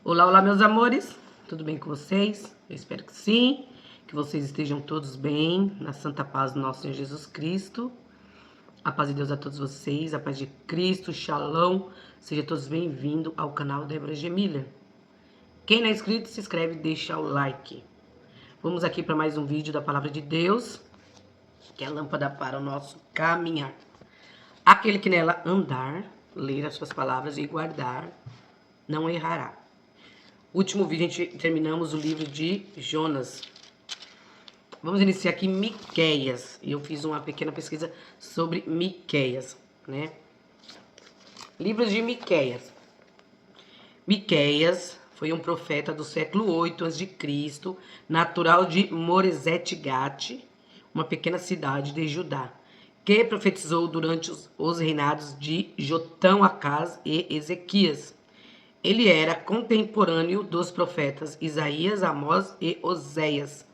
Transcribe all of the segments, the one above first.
Olá, olá, meus amores, tudo bem com vocês? Eu espero que sim, que vocês estejam todos bem, na santa paz do nosso Senhor Jesus Cristo. A paz de Deus a todos vocês, a paz de Cristo, Shalom, sejam todos bem-vindos ao canal Débora Gemília. Quem não é inscrito, se inscreve e deixa o like. Vamos aqui para mais um vídeo da Palavra de Deus, que é a lâmpada para o nosso caminhar. Aquele que nela andar, ler as suas palavras e guardar, não errará. Último vídeo, a gente terminamos o livro de Jonas. Vamos iniciar aqui Miqueias. E eu fiz uma pequena pesquisa sobre Miqueias, né? Livros de Miqueias. Miqueias foi um profeta do século 8 a.C., natural de Moresete-Gate, uma pequena cidade de Judá, que profetizou durante os reinados de Jotão, Acaz e Ezequias. Ele era contemporâneo dos profetas Isaías, Amós e Oséias.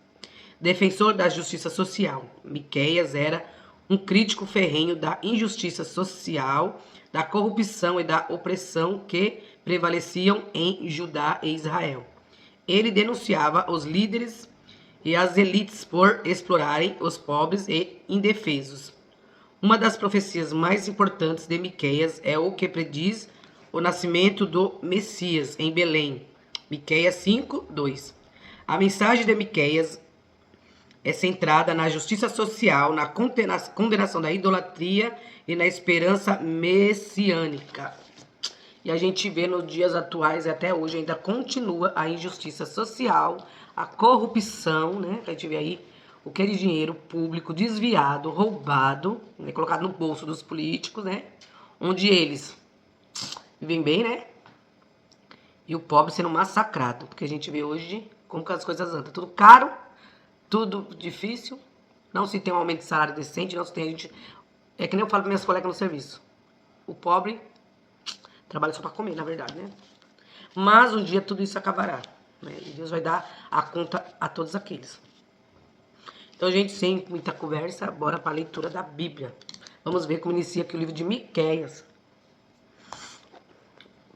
Defensor da justiça social, Miqueias era um crítico ferrenho da injustiça social, da corrupção e da opressão que prevaleciam em Judá e Israel. Ele denunciava os líderes e as elites por explorarem os pobres e indefesos. Uma das profecias mais importantes de Miqueias é o que prediz o nascimento do Messias em Belém. Miqueias 5:2. A mensagem de Miqueias é centrada na justiça social, na condenação da idolatria e na esperança messiânica. E a gente vê nos dias atuais e até hoje ainda continua a injustiça social, a corrupção, né? A gente vê aí o que é de dinheiro público desviado, roubado, né? Colocado no bolso dos políticos, né? Onde eles vivem bem, né? E o pobre sendo massacrado. Porque a gente vê hoje como que as coisas andam. Tudo caro, tudo difícil. Não se tem um aumento de salário decente, não se tem a gente... É que nem eu falo para minhas colegas no serviço. O pobre trabalha só para comer, na verdade, né? Mas um dia tudo isso acabará, né? E Deus vai dar a conta a todos aqueles. Então, gente, sem muita conversa, bora para a leitura da Bíblia. Vamos ver como inicia aqui o livro de Miqueias.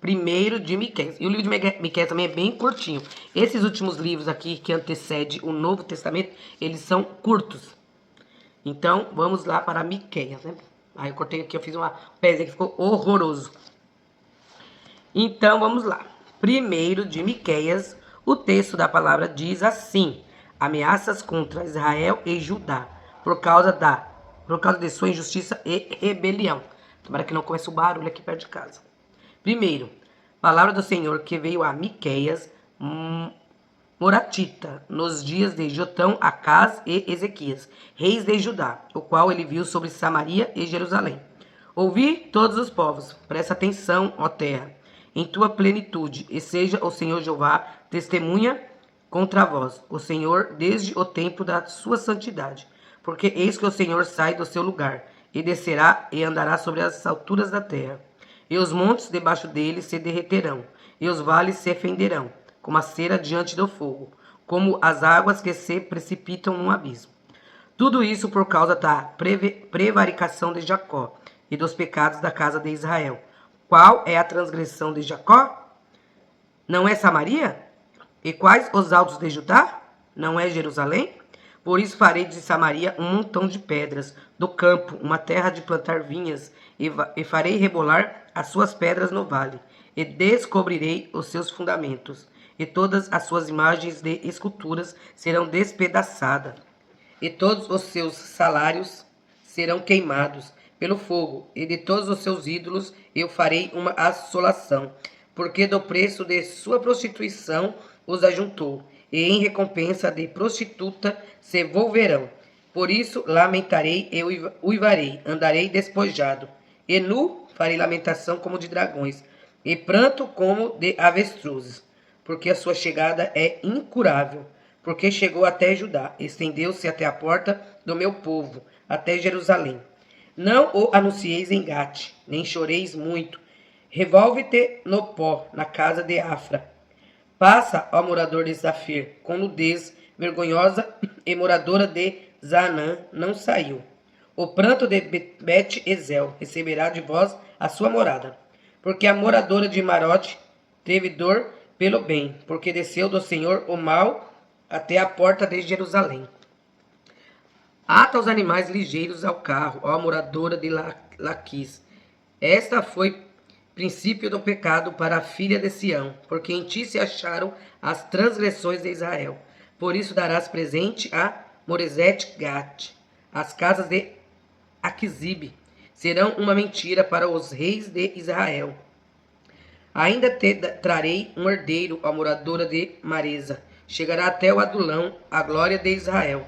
Primeiro de Miqueias. E o livro de Miqueias também é bem curtinho. Esses últimos livros aqui que antecedem o Novo Testamento, eles são curtos. Então, vamos lá para Miqueias, né? Aí eu cortei aqui, eu fiz uma pezinha que ficou horroroso. Então, vamos lá. Primeiro de Miqueias, o texto da palavra diz assim: ameaças contra Israel e Judá, por causa de sua injustiça e rebelião. Tomara que não comece o barulho aqui perto de casa. Primeiro, palavra do Senhor que veio a Miqueias, moratita, nos dias de Jotão, Acaz e Ezequias, reis de Judá, o qual ele viu sobre Samaria e Jerusalém. Ouvi todos os povos, presta atenção, ó terra, em tua plenitude, e seja o Senhor Jeová testemunha contra vós, o Senhor desde o tempo da sua santidade. Porque eis que o Senhor sai do seu lugar, e descerá e andará sobre as alturas da terra. E os montes debaixo dele se derreterão, e os vales se fenderão, como a cera diante do fogo, como as águas que se precipitam num abismo. Tudo isso por causa da prevaricação de Jacó e dos pecados da casa de Israel. Qual é a transgressão de Jacó? Não é Samaria? E quais os altos de Judá? Não é Jerusalém? Por isso farei de Samaria um montão de pedras, do campo, uma terra de plantar vinhas, e farei rebolar as suas pedras no vale, e descobrirei os seus fundamentos, e todas as suas imagens de esculturas serão despedaçadas, e todos os seus salários serão queimados pelo fogo, e de todos os seus ídolos eu farei uma assolação, porque do preço de sua prostituição os ajuntou, e em recompensa de prostituta se volverão. Por isso lamentarei e uivarei, andarei despojado, e nu farei lamentação como de dragões, e pranto como de avestruzes, porque a sua chegada é incurável, porque chegou até Judá, estendeu-se até a porta do meu povo, até Jerusalém. Não o anuncieis em Gate, nem choreis muito. Revolve-te no pó, na casa de Afra. Passa, ó morador de Zafir, com nudez vergonhosa, e moradora de Zaanã não saiu. O pranto de Bet-Ezel receberá de vós a sua morada, porque a moradora de Marote teve dor pelo bem, porque desceu do Senhor o mal até a porta de Jerusalém. Ata os animais ligeiros ao carro, ó moradora de Laquis. Esta foi princípio do pecado para a filha de Sião, porque em ti se acharam as transgressões de Israel. Por isso darás presente a Moresete Gat. As casas de Aquisibe serão uma mentira para os reis de Israel. Ainda te trarei um herdeiro, a moradora de Maresa. Chegará até o Adulão, a glória de Israel.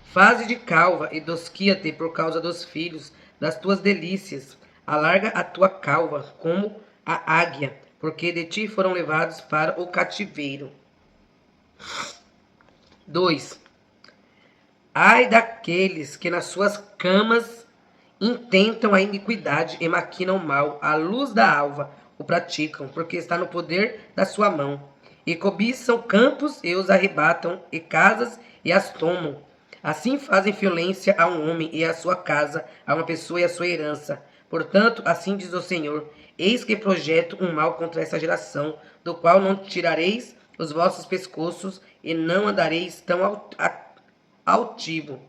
Faze de calva e dosquia-te por causa dos filhos das tuas delícias. Alarga a tua calva como a águia, porque de ti foram levados para o cativeiro. 2. Ai daqueles que nas suas camas intentam a iniquidade e maquinam mal, à luz da alva o praticam, porque está no poder da sua mão. E cobiçam campos e os arrebatam, e casas e as tomam. Assim fazem violência a um homem e a sua casa, a uma pessoa e a sua herança. Portanto, assim diz o Senhor, eis que projeto um mal contra essa geração, do qual não tirareis os vossos pescoços, e não andareis tão altivo,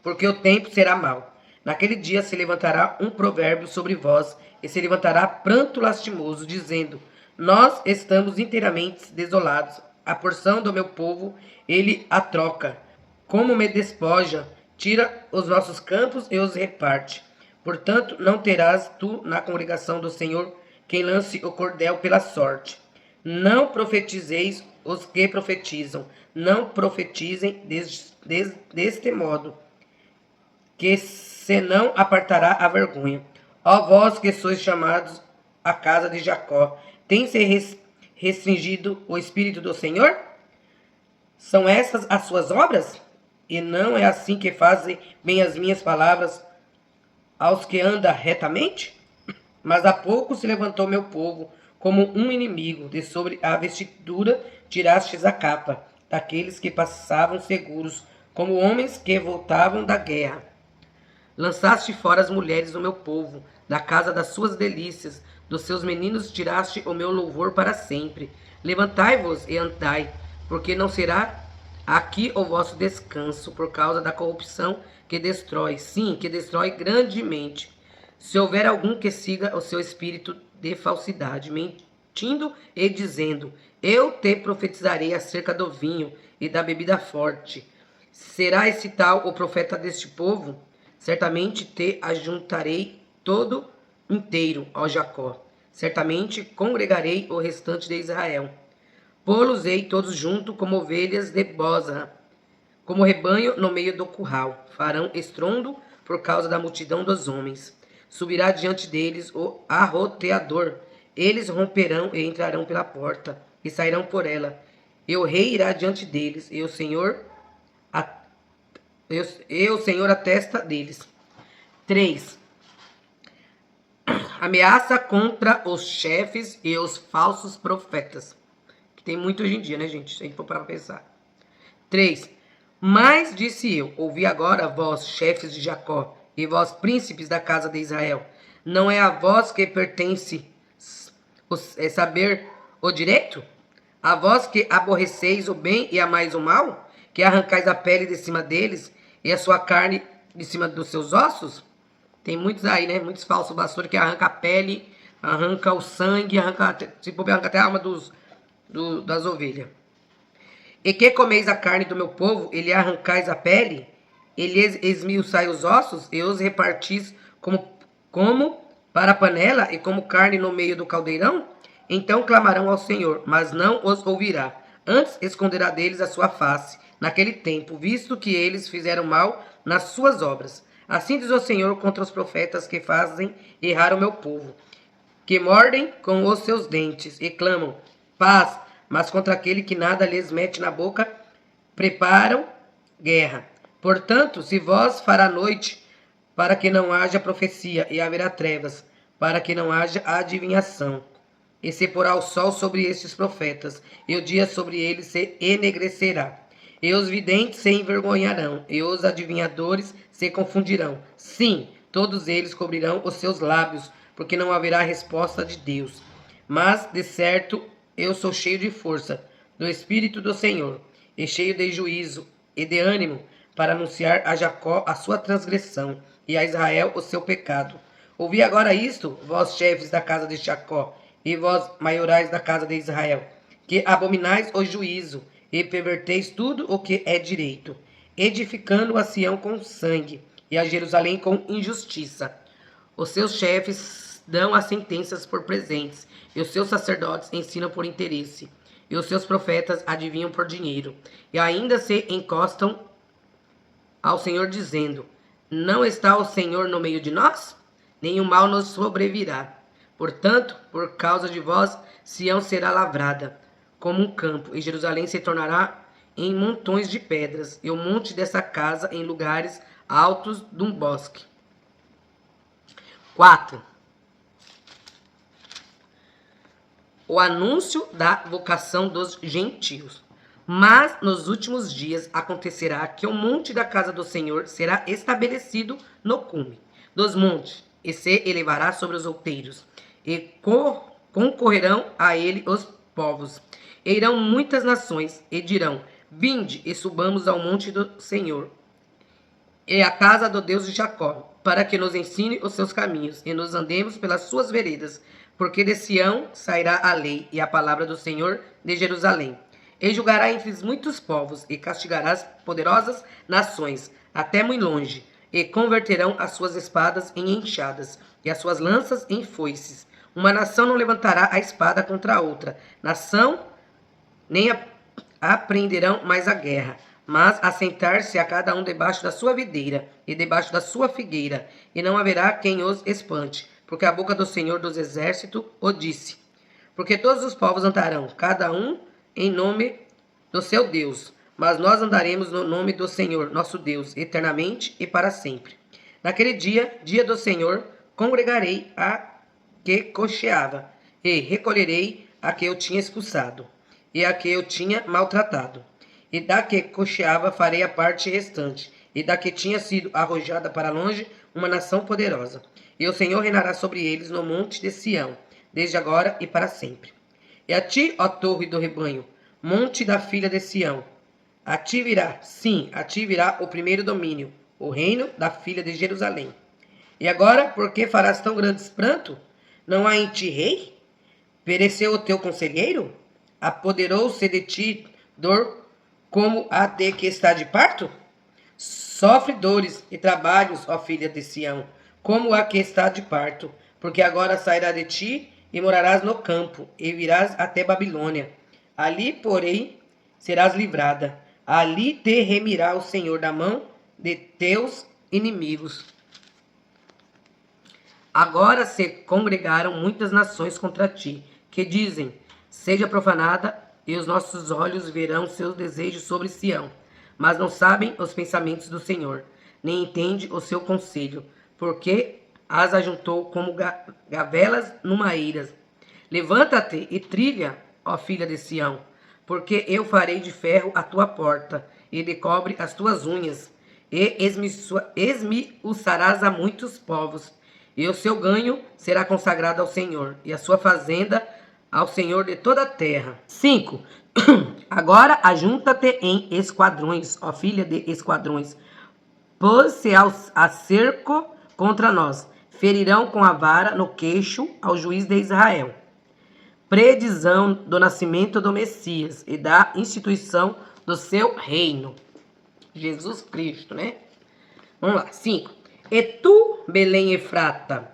porque o tempo será mau. Naquele dia se levantará um provérbio sobre vós, e se levantará pranto lastimoso, dizendo, nós estamos inteiramente desolados, a porção do meu povo ele a troca. Como me despoja, tira os nossos campos e os reparte. Portanto, não terás tu na congregação do Senhor quem lance o cordel pela sorte. Não profetizeis os que profetizam, não profetizem deste modo, que senão apartará a vergonha. Ó vós que sois chamados a casa de Jacó, tem-se restringido o Espírito do Senhor? São essas as suas obras? E não é assim que fazem bem as minhas palavras aos que andam retamente? Mas há pouco se levantou meu povo como um inimigo, de sobre a vestidura tirastes a capa, daqueles que passavam seguros, como homens que voltavam da guerra. Lançaste fora as mulheres do meu povo, da casa das suas delícias, dos seus meninos tiraste o meu louvor para sempre. Levantai-vos e andai, porque não será aqui o vosso descanso, por causa da corrupção que destrói, sim, que destrói grandemente. Se houver algum que siga o seu espírito de falsidade, mentindo e dizendo, eu te profetizarei acerca do vinho e da bebida forte. Será esse tal o profeta deste povo? Certamente te ajuntarei todo inteiro, ó Jacó. Certamente congregarei o restante de Israel. Pô-los-ei todos juntos como ovelhas de Bosra, como rebanho no meio do curral. Farão estrondo por causa da multidão dos homens. Subirá diante deles o arroteador. Eles romperão e entrarão pela porta, e sairão por ela. E o rei irá diante deles, e o Senhor atesta deles. 3. Ameaça contra os chefes e os falsos profetas. Que tem muito hoje em dia, né, gente? Se a gente for parar pra pensar. 3. Mas disse eu, ouvi agora, vós, chefes de Jacó, e vós, príncipes da casa de Israel, não é a vós que pertence saber o direito? A vós que aborreceis o bem e amais o mal? Que arrancais a pele de cima deles e a sua carne de cima dos seus ossos? Tem muitos aí, né? Muitos falsos pastores que arrancam a pele, arranca o sangue, arranca até a alma das ovelhas. E que comeis a carne do meu povo, e lhe arrancais a pele, e lhes esmiuçai os ossos, e os repartis como para a panela, e como carne no meio do caldeirão? Então clamarão ao Senhor, mas não os ouvirá. Antes esconderá deles a sua face, naquele tempo, visto que eles fizeram mal nas suas obras. Assim diz o Senhor contra os profetas que fazem errar o meu povo, que mordem com os seus dentes e clamam paz, mas contra aquele que nada lhes mete na boca, preparam guerra. Portanto, se vós fará noite, para que não haja profecia, e haverá trevas, para que não haja adivinhação. E se porá o sol sobre estes profetas, e o dia sobre eles se enegrecerá. E os videntes se envergonharão, e os adivinhadores se confundirão. Sim, todos eles cobrirão os seus lábios, porque não haverá resposta de Deus. Mas, de certo, eu sou cheio de força, do Espírito do Senhor, e cheio de juízo e de ânimo, para anunciar a Jacó a sua transgressão, e a Israel o seu pecado. Ouvi agora isto, vós chefes da casa de Jacó, e vós maiorais da casa de Israel, que abominais o juízo, e perverteis tudo o que é direito, edificando a Sião com sangue, e a Jerusalém com injustiça. Os seus chefes dão as sentenças por presentes, e os seus sacerdotes ensinam por interesse, e os seus profetas adivinham por dinheiro, e ainda se encostam ao Senhor dizendo: não está o Senhor no meio de nós? Nenhum mal nos sobrevirá. Portanto, por causa de vós, Sião será lavrada como um campo, e Jerusalém se tornará em montões de pedras, e o monte dessa casa em lugares altos de um bosque. 4. O anúncio da vocação dos gentios. Mas nos últimos dias acontecerá que o monte da casa do Senhor será estabelecido no cume dos montes, e se elevará sobre os outeiros, e concorrerão a ele os povos. E irão muitas nações, e dirão: vinde e subamos ao monte do Senhor, e à casa do Deus de Jacó, para que nos ensine os seus caminhos, e nos andemos pelas suas veredas, porque de Sião sairá a lei e a palavra do Senhor de Jerusalém. E julgará entre muitos povos, e castigará as poderosas nações, até muito longe, e converterão as suas espadas em enxadas, e as suas lanças em foices. Uma nação não levantará a espada contra a outra, nação nem aprenderão mais a guerra, mas assentar-se a cada um debaixo da sua videira, e debaixo da sua figueira, e não haverá quem os espante, porque a boca do Senhor dos Exércitos o disse. Porque todos os povos andarão, cada um em nome do seu Deus, mas nós andaremos no nome do Senhor, nosso Deus, eternamente e para sempre. Naquele dia, dia do Senhor, congregarei a que cocheava, e recolherei a que eu tinha expulsado, e a que eu tinha maltratado. E da que cocheava farei a parte restante, e da que tinha sido arrojada para longe, uma nação poderosa. E o Senhor reinará sobre eles no monte de Sião, desde agora e para sempre. E a ti, ó torre do rebanho, monte da filha de Sião, a ti virá, sim, a ti virá o primeiro domínio, o reino da filha de Jerusalém. E agora, por que farás tão grandes pranto? Não há em ti rei? Pereceu o teu conselheiro? Apoderou-se de ti dor como a de que está de parto? Sofre dores e trabalhos, ó filha de Sião, como a que está de parto, porque agora sairá de ti e morarás no campo, e virás até Babilônia. Ali, porém, serás livrada. Ali te remirá o Senhor da mão de teus inimigos. Agora se congregaram muitas nações contra ti, que dizem: seja profanada, e os nossos olhos verão seus desejos sobre Sião. Mas não sabem os pensamentos do Senhor, nem entende o seu conselho, porque as ajuntou como gavelas numaeiras. Levanta-te e trilha, ó filha de Sião, porque eu farei de ferro a tua porta, e de cobre as tuas unhas, e esmiuçarás a muitos povos, e o seu ganho será consagrado ao Senhor, e a sua fazenda ao Senhor de toda a terra. 5. Agora ajunta-te em esquadrões, ó filha de esquadrões, pôs-se a cerco contra nós, ferirão com a vara no queixo ao juiz de Israel. Predição do nascimento do Messias e da instituição do seu reino. Jesus Cristo, né? Vamos lá. 5. E tu, Belém Efrata,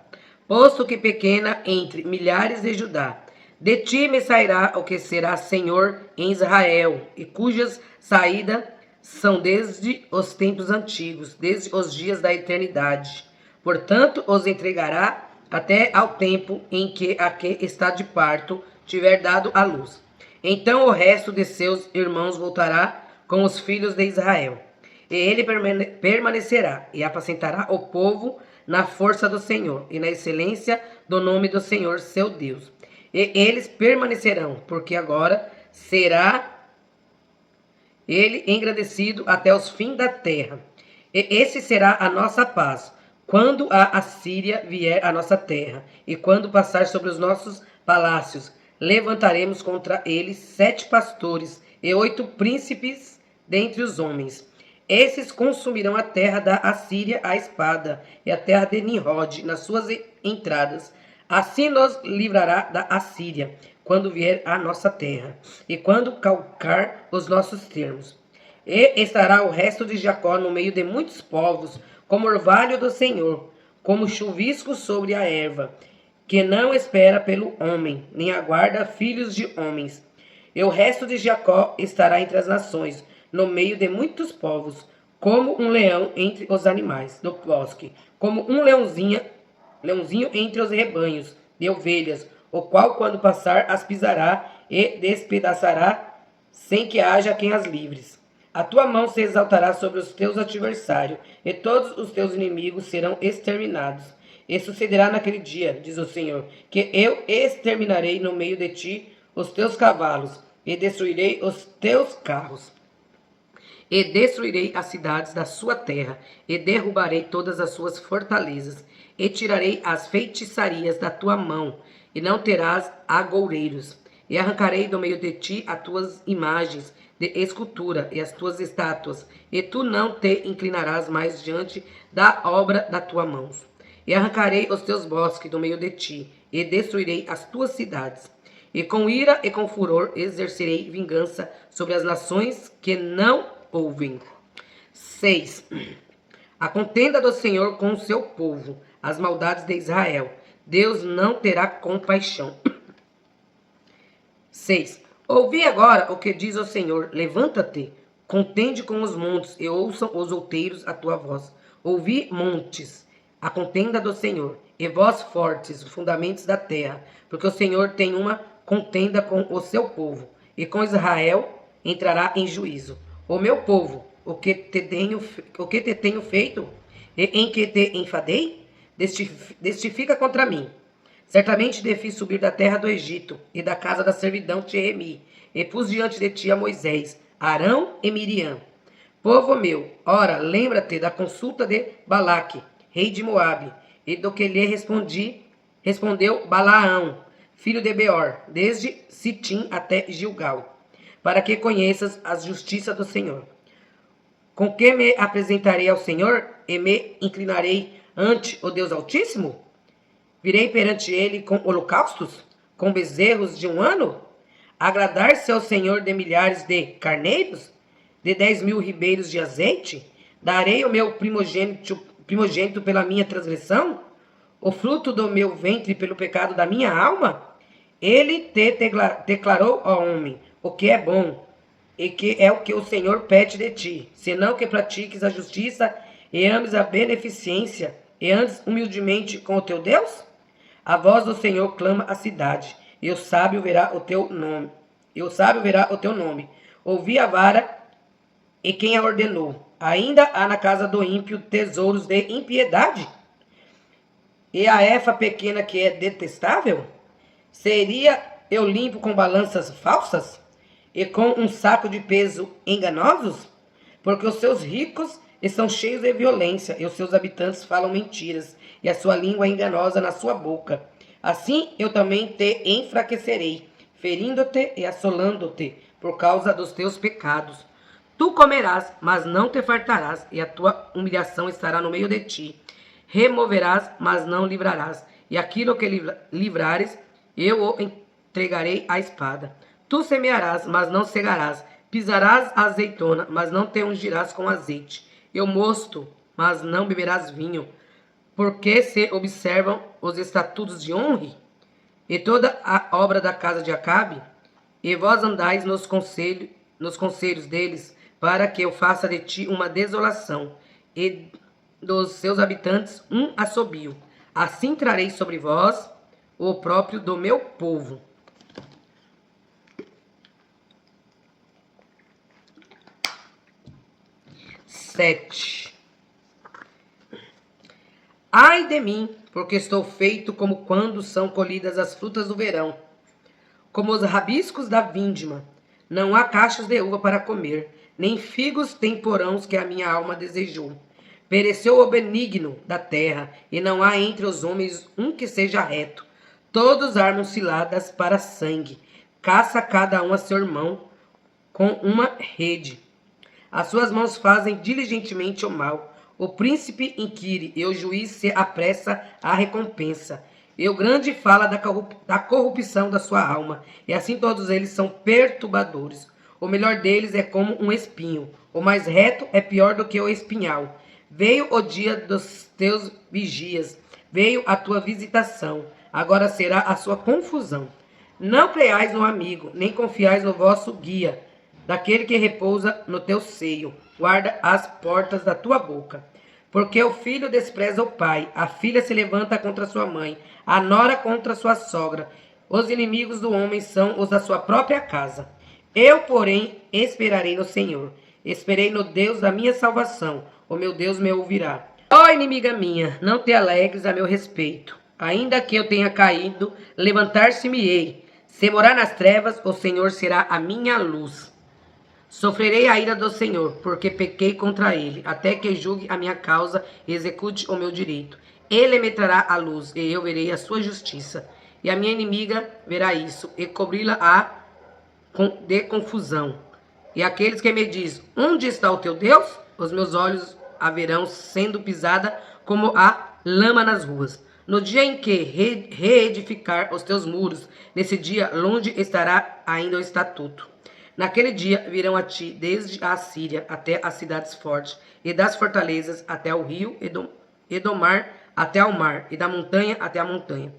posto que pequena entre milhares de Judá, de ti me sairá o que será Senhor em Israel, e cujas saídas são desde os tempos antigos, desde os dias da eternidade. Portanto, os entregará até ao tempo em que a que está de parto tiver dado à luz. Então o resto de seus irmãos voltará com os filhos de Israel. E ele permanecerá e apacentará o povo na força do Senhor e na excelência do nome do Senhor seu Deus. E eles permanecerão, porque agora será ele engrandecido até os fins da terra. E esse será a nossa paz, quando a Assíria vier à nossa terra, e quando passar sobre os nossos palácios, levantaremos contra eles 7 pastores e 8 príncipes dentre os homens. Esses consumirão a terra da Assíria à espada, e a terra de Nimrod nas suas entradas. Assim nos livrará da Assíria, quando vier à nossa terra, e quando calcar os nossos termos. E estará o resto de Jacó no meio de muitos povos, como orvalho do Senhor, como chuvisco sobre a erva, que não espera pelo homem, nem aguarda filhos de homens. E o resto de Jacó estará entre as nações, no meio de muitos povos, como um leão entre os animais do bosque, como um leãozinho entre os rebanhos de ovelhas, o qual, quando passar, as pisará e despedaçará, sem que haja quem as livre. A tua mão se exaltará sobre os teus adversários, e todos os teus inimigos serão exterminados. E sucederá naquele dia, diz o Senhor, que eu exterminarei no meio de ti os teus cavalos, e destruirei os teus carros. E destruirei as cidades da sua terra, e derrubarei todas as suas fortalezas, e tirarei as feitiçarias da tua mão, e não terás agoureiros. E arrancarei do meio de ti as tuas imagens de escultura e as tuas estátuas, e tu não te inclinarás mais diante da obra da tua mão. E arrancarei os teus bosques do meio de ti, e destruirei as tuas cidades. E com ira e com furor exercerei vingança sobre as nações que não ouvem. 6. A contenda do Senhor com o seu povo, as maldades de Israel. Deus não terá compaixão. 6. Ouvi agora o que diz o Senhor. Levanta-te, contende com os montes, e ouçam os outeiros a tua voz. Ouvi, montes, a contenda do Senhor, e vós fortes, os fundamentos da terra, porque o Senhor tem uma contenda com o seu povo, e com Israel entrará em juízo. O meu povo, o que te tenho feito, e em que te enfadei, testifica contra mim. Certamente te fiz subir da terra do Egito, e da casa da servidão te remi, e pus diante de ti a Moisés, Arão e Miriam. Povo meu, ora, lembra-te da consulta de Balaque, rei de Moabe, e do que lhe respondeu Balaão, filho de Beor, desde Sitim até Gilgal, para que conheças a justiça do Senhor. Com que me apresentarei ao Senhor, e me inclinarei ante o Deus Altíssimo? Virei perante ele com holocaustos, com bezerros de 1 ano? Agradar-se ao Senhor de milhares de carneiros, de 10.000 ribeiros de azeite? Darei o meu primogênito pela minha transgressão, o fruto do meu ventre pelo pecado da minha alma? Ele te declarou, ó homem, o que é bom, e que é o que o Senhor pede de ti, senão que pratiques a justiça e ames a beneficência, e andes humildemente com o teu Deus? A voz do Senhor clama a cidade, e o sábio verá o teu nome. Ouvi a vara e quem a ordenou. Ainda há na casa do ímpio tesouros de impiedade? E a efa pequena que é detestável? Seria eu limpo com balanças falsas? E com um saco de peso enganosos? Porque os seus ricos estão cheios de violência, e os seus habitantes falam mentiras, e a sua língua é enganosa na sua boca. Assim eu também te enfraquecerei, ferindo-te e assolando-te, por causa dos teus pecados. Tu comerás, mas não te fartarás, e a tua humilhação estará no meio de ti. Removerás, mas não livrarás, e aquilo que livrares, eu o entregarei à espada. Tu semearás, mas não cegarás, pisarás a azeitona, mas não te ungirás com azeite, e o mosto, mas não beberás vinho, porque se observam os estatutos de honra, e toda a obra da casa de Acabe, e vós andais nos conselhos deles, para que eu faça de ti uma desolação, e dos seus habitantes um assobio. Assim trarei sobre vós o próprio do meu povo. 7. Ai de mim, porque estou feito como quando são colhidas as frutas do verão, como os rabiscos da vindima. Não há cachos de uva para comer, nem figos temporãos que a minha alma desejou. Pereceu o benigno da terra, e não há entre os homens um que seja reto. Todos armam ciladas para sangue. Caça cada um a seu irmão com uma rede. As suas mãos fazem diligentemente o mal. O príncipe inquire, e o juiz se apressa à recompensa. E o grande fala da corrupção da sua alma. E assim todos eles são perturbadores. O melhor deles é como um espinho. O mais reto é pior do que o espinhal. Veio o dia dos teus vigias. Veio a tua visitação. Agora será a sua confusão. Não creais no amigo, nem confiais no vosso guia. Daquele que repousa no teu seio, guarda as portas da tua boca. Porque o filho despreza o pai, a filha se levanta contra sua mãe, a nora contra sua sogra. Os inimigos do homem são os da sua própria casa. Eu, porém, esperarei no Senhor. Esperei no Deus da minha salvação. O meu Deus me ouvirá. Ó inimiga minha, não te alegres a meu respeito. Ainda que eu tenha caído, levantar-se-me-ei. Se morar nas trevas, o Senhor será a minha luz. Sofrerei a ira do Senhor, porque pequei contra ele, até que julgue a minha causa e execute o meu direito. Ele me trará a luz, e eu verei a sua justiça. E a minha inimiga verá isso, e cobri-la de confusão. E aqueles que me dizem, onde está o teu Deus? Os meus olhos a verão sendo pisada como a lama nas ruas. No dia em que reedificar os teus muros, nesse dia longe estará ainda o estatuto. Naquele dia virão a ti desde a Assíria até as cidades fortes, e das fortalezas até o rio, e do mar até ao mar, e da montanha até a montanha.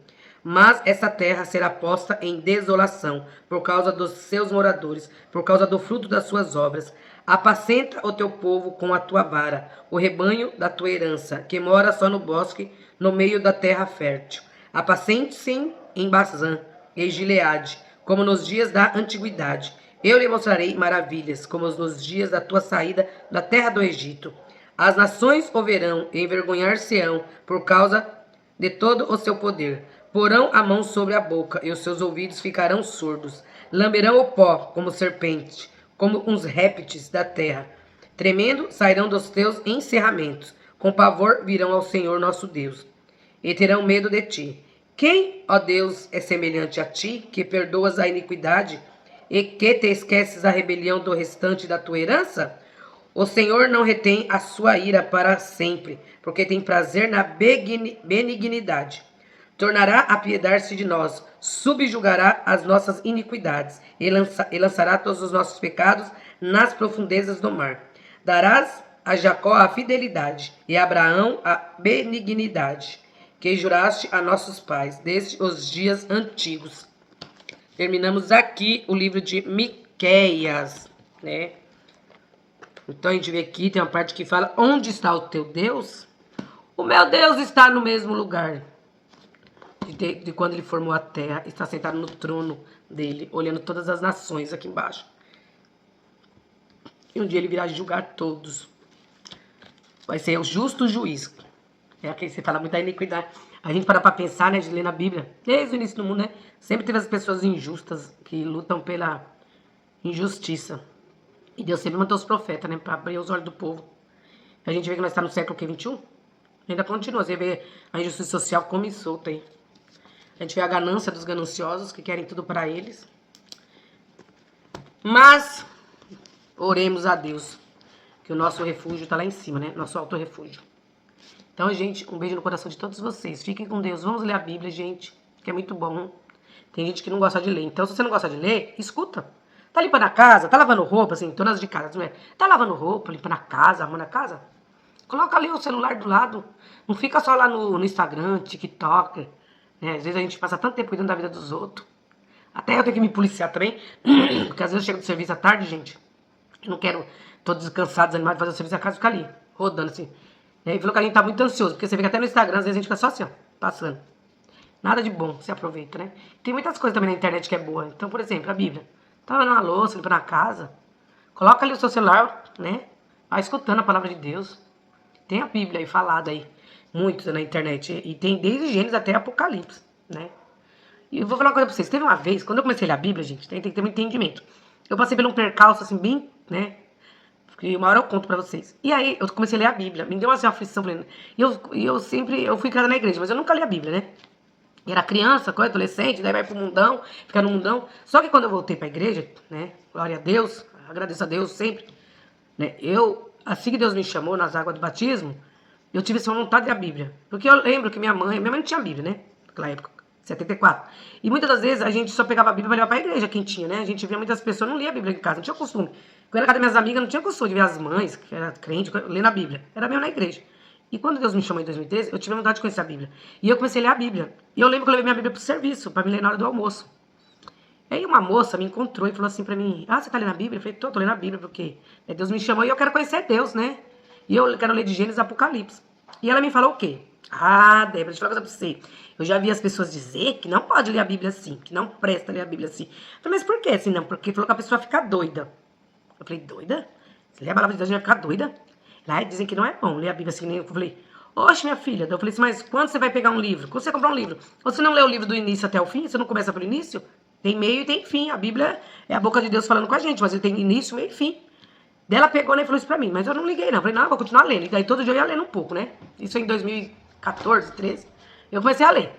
Mas essa terra será posta em desolação, por causa dos seus moradores, por causa do fruto das suas obras. Apacenta o teu povo com a tua vara, o rebanho da tua herança, que mora só no bosque, no meio da terra fértil. Apacente-se em Bazã e Gileade, como nos dias da antiguidade. Eu lhe mostrarei maravilhas, como nos dias da tua saída da terra do Egito. As nações o verão e envergonhar-se-ão por causa de todo o seu poder. Porão a mão sobre a boca, e os seus ouvidos ficarão surdos. Lamberão o pó como serpente, como uns répteis da terra. Tremendo sairão dos teus encerramentos. Com pavor virão ao Senhor nosso Deus, e terão medo de ti. Quem, ó Deus, é semelhante a ti, que perdoas a iniquidade, e que te esqueces a rebelião do restante da tua herança? O Senhor não retém a sua ira para sempre, porque tem prazer na benignidade. Tornará a piedar-se de nós, subjugará as nossas iniquidades, e lançará todos os nossos pecados nas profundezas do mar. Darás a Jacó a fidelidade, e a Abraão a benignidade, que juraste a nossos pais, desde os dias antigos. Terminamos aqui o livro de Miqueias, né? Então a gente vê aqui, tem uma parte que fala, onde está o teu Deus? O meu Deus está no mesmo lugar de quando ele formou a terra, está sentado no trono dele, olhando todas as nações aqui embaixo. E um dia ele virá julgar todos. Vai ser o justo juiz. É aqui que você fala muito da iniquidade. A gente para pensar, né, de ler na Bíblia, desde o início do mundo, né? Sempre teve as pessoas injustas que lutam pela injustiça. E Deus sempre mandou os profetas, né, para abrir os olhos do povo. A gente vê que nós estamos no século XXI. Ainda continua. Você vê a injustiça social como solta aí. A gente vê a ganância dos gananciosos que querem tudo para eles. Mas oremos a Deus, que o nosso refúgio está lá em cima, né? Nosso alto refúgio. Então, gente, um beijo no coração de todos vocês. Fiquem com Deus. Vamos ler a Bíblia, gente, que é muito bom. Tem gente que não gosta de ler. Então, se você não gosta de ler, escuta. Tá limpando a casa, tá lavando roupa, assim, todas de casa, não é? Tá lavando roupa, limpando a casa, arrumando a casa? Coloca ali o celular do lado. Não fica só lá no Instagram, TikTok. Né? Às vezes a gente passa tanto tempo cuidando da vida dos outros. Até eu tenho que me policiar também. Porque às vezes eu chego do serviço à tarde, gente. Eu não quero, tô descansado, desanimado de fazer o serviço, a casa fica ali, rodando assim. E aí falou que a gente tá muito ansioso, porque você vê que até no Instagram, às vezes a gente fica só assim, ó, passando. Nada de bom, você aproveita, né? Tem muitas coisas também na internet que é boa. Então, por exemplo, a Bíblia. Tá lavando uma louça, limpando a casa. Coloca ali o seu celular, né? Vai escutando a palavra de Deus. Tem a Bíblia aí falada aí, muito na internet. E tem desde Gênesis até Apocalipse, né? E eu vou falar uma coisa pra vocês. Teve uma vez, quando eu comecei a ler a Bíblia, gente, tem que ter um entendimento. Eu passei por um percalço, assim, bem, né? Porque uma hora eu conto pra vocês. E aí, eu comecei a ler a Bíblia. Me deu uma aflição. E eu fui criada na igreja, mas eu nunca li a Bíblia, né? Era criança, adolescente, daí vai pro mundão, fica no mundão. Só que quando eu voltei pra igreja, né? Glória a Deus, agradeço a Deus sempre, né? Assim que Deus me chamou nas águas do batismo, eu tive essa vontade da Bíblia. Porque eu lembro que minha mãe não tinha Bíblia, né? Naquela época, 74. E muitas das vezes a gente só pegava a Bíblia pra levar pra igreja, quem tinha, né? A gente via muitas pessoas, não lia a Bíblia em casa, não tinha costume. Quando eu era casa das minhas amigas, não tinha costume de ver as mães, que era crente, lendo a Bíblia. Era mesmo na igreja. E quando Deus me chamou em 2013, eu tive vontade de conhecer a Bíblia. E eu comecei a ler a Bíblia. E eu lembro que eu levei minha Bíblia pro serviço, pra me ler na hora do almoço. Aí uma moça me encontrou e falou assim pra mim, você tá lendo a Bíblia? Eu falei, tô lendo a Bíblia, porque Deus me chamou e eu quero conhecer Deus, né? E eu quero ler de Gênesis e Apocalipse. E ela me falou o quê? Débora, deixa eu falar uma coisa pra você. Eu já vi as pessoas dizer que não pode ler a Bíblia assim, que não presta ler a Bíblia assim. Eu falei, mas por que assim não? Porque falou que a pessoa fica doida. Eu falei, doida? Você lê a palavra de Deus e vai ficar doida? Lá dizem que não é bom ler a Bíblia assim. Eu falei, oxe, minha filha. Eu falei assim, mas quando você vai pegar um livro? Quando você comprar um livro? Você não lê o livro do início até o fim? Você não começa pelo início? Tem meio e tem fim. A Bíblia é a boca de Deus falando com a gente, mas ele tem início, meio e fim. Daí ela pegou, né, e falou isso pra mim, mas eu não liguei não. Eu falei, não, eu vou continuar lendo. E daí todo dia eu ia lendo um pouco, né? Isso em 2014, 13. Eu comecei a ler.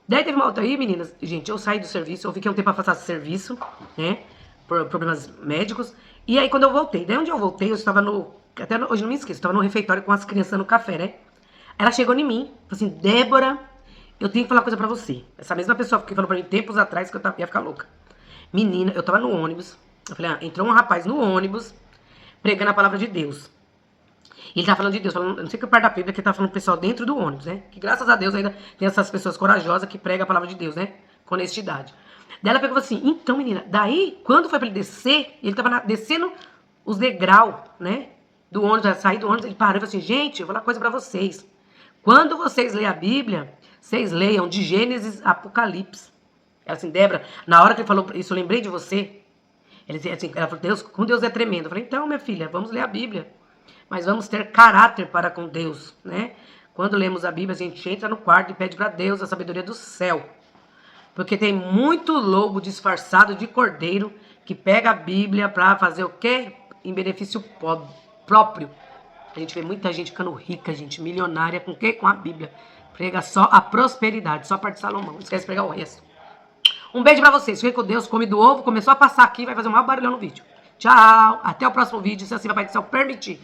Daí teve uma outra aí, meninas. Gente, eu saí do serviço, eu fiquei um tempo afastado do serviço, né? Por problemas médicos. E aí quando eu voltei, daí onde eu voltei, eu estava hoje não me esqueço, eu estava no refeitório com as crianças no café, né? Ela chegou em mim, falou assim, Débora, eu tenho que falar uma coisa pra você. Essa mesma pessoa que falou pra mim tempos atrás que eu ia ficar louca. Menina, eu tava no ônibus. Eu falei, entrou um rapaz no ônibus pregando a palavra de Deus. E ele tá falando de Deus, falando, não sei que parte da Bíblia que ele tá falando pro pessoal dentro do ônibus, né? Que graças a Deus ainda tem essas pessoas corajosas que pregam a palavra de Deus, né? Com honestidade. Daí ela pegou assim, então menina, daí quando foi pra ele descer, ele tava descendo os degraus, né? Do ônibus, sair do ônibus, ele parou e falou assim, gente, eu vou falar uma coisa pra vocês. Quando vocês leem a Bíblia, vocês leiam de Gênesis a Apocalipse. Ela assim, Débora, na hora que ele falou isso, eu lembrei de você. Ela falou, Deus, com Deus é tremendo. Eu falei, então, minha filha, vamos ler a Bíblia. Mas vamos ter caráter para com Deus, né? Quando lemos a Bíblia, a gente entra no quarto e pede para Deus a sabedoria do céu. Porque tem muito lobo disfarçado de cordeiro que pega a Bíblia para fazer o quê? Em benefício próprio. A gente vê muita gente ficando rica, gente, milionária, com o quê? Com a Bíblia. Prega só a prosperidade, só a parte de Salomão. Não esquece de pregar o resto. Um beijo pra vocês. Fiquem com Deus. Come do ovo. Começou a passar aqui. Vai fazer um maior barulhão no vídeo. Tchau. Até o próximo vídeo. Se assim o Papai do Céu permitir.